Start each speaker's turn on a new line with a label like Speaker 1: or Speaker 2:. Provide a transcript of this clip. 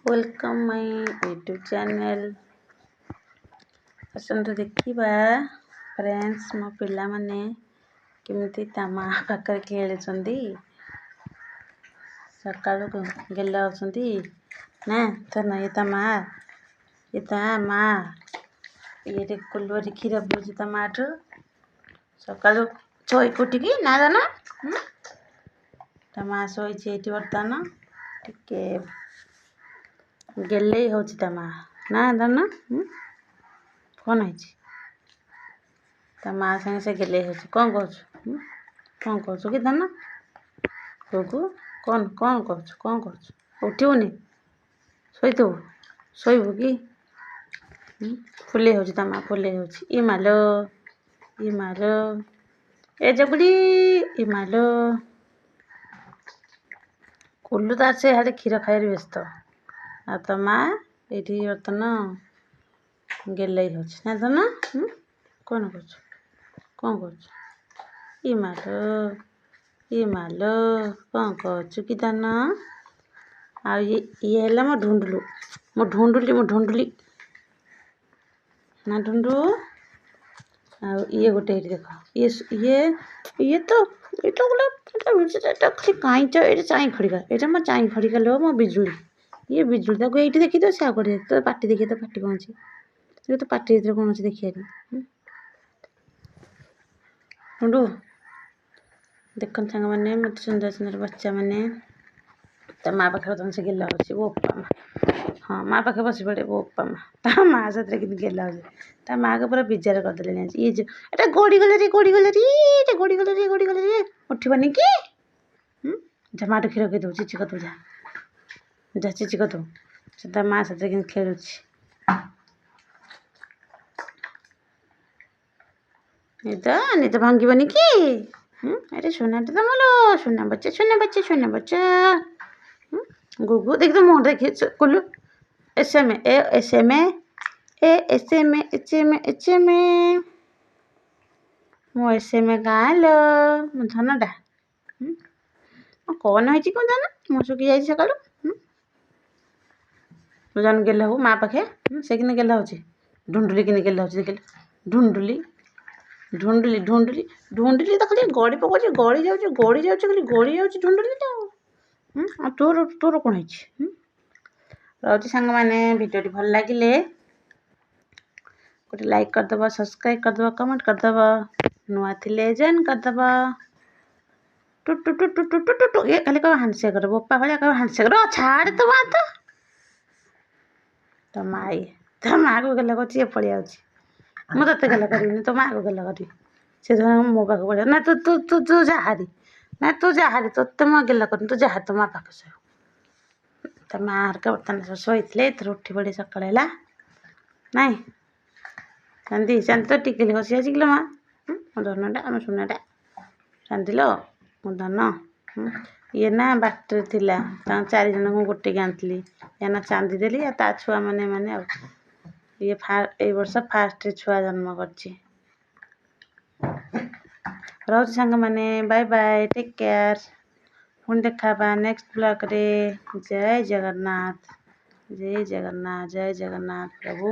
Speaker 1: Welcome my YouTube channel. आसतु देखिबा friends मो पिला माने केमिति तामा पाकर खेलुछंदी। सकाळु गेला होछंदी ना तो ना ये तामा ये कुल्लोरी खीर बुझी तमाटो सकाळु छोई कुटिकी ना दाना तमा सोई चेटी बर्तन टिके गेले होची तमा ना दाना कौन है तमा संगे से गेले होची कौन कहछु कि दाना कोकु कौन कहछु उठिबुनी सोइबु कि फुले होची तमा फुले होची ई मालो ए जगुड़ी ई मालो कुल्लू तार से हाड़े खीर खाइर व्यस्त आ तमा एठी बर्तन गेले होची ना दाना कौन कहछु ई मालो कौन कहछु कि दाना आ ये हला मो ढूंढुली ना ढूंढू आ ये गोटे देखो ये तो बोला खाली काईचा एटा चाई खड़िका एटा म चाई खड़िका लो मो बिजुली ये बिजुली ताको एठी देखि तो से आगोटे तो पाटी देखि तो पाटी कौन छी ये तो पाटी भीतर कौन छी देखियारी ढूंढू देखन संग माने मत सुंदर सुंदर बच्चा माने ता माँ पाखे बतन से गेला होची बोपा माँ हाँ माँ पाखे बस पड़े बोपा माँ ता माँ साथ किन गेला होची ता माँ के पूरा बिजार कर देले ये जो एटा गोड़ी गले रे उठिबनी कि जमाटो खीर के दो चिची को जा चिची को दो से ता माँ साथ किन खेलुची नहीं तो भांगी कि अरे सोना तो मोलो सोना बच्चा गुगु देख तो मोहन देखिए कुल्लू ऐसे में मो ऐसे में गालो मो धनडा कौन है कौन जाना मो सुखी जाए सकालू जन गेला हो माँ पाखे से किन गेला होची ढूंढुली किन गेला होची देखिले ढूंढुली तो खाली गड़ी पकोची गड़ी जाउची ढूंढुली तो तोर कौन है रोची संग माने वीडियो भल लगिले गोटे लाइक करदबा सब्सक्राइब करदबा कमेंट करदबा नुआ थिले जॉइन करदबा टू ये खाली कब हैंडशेक कर बोपा भाई कब हैंडशेक रो छाड़ तो बात तो माँ को गला को पड़ी आउची मु तते गला करी तो माँ को गला करी से मो पाख पड़ा ना तू जा हारी तो माँ गला कर तू जा तो माँ पाख सो तो माँ हरका बर्तन सब शोले उठी पड़े सकाला नाई चांदी तो टिकली हसी आज किलो माँ मो धनटा आम सुनाटा चांदिल मो धन ये ना बाटर थिला 4 जन को गोटे के आनी या ना चांदी देली या ता छुआ माने ये वर्ष फास्ट छुआ जन्म करची रोज संग माने बाय बाय टेक केयर पुणी देखा नेक्स्ट ब्लॉग रे जय जगन्नाथ प्रभु।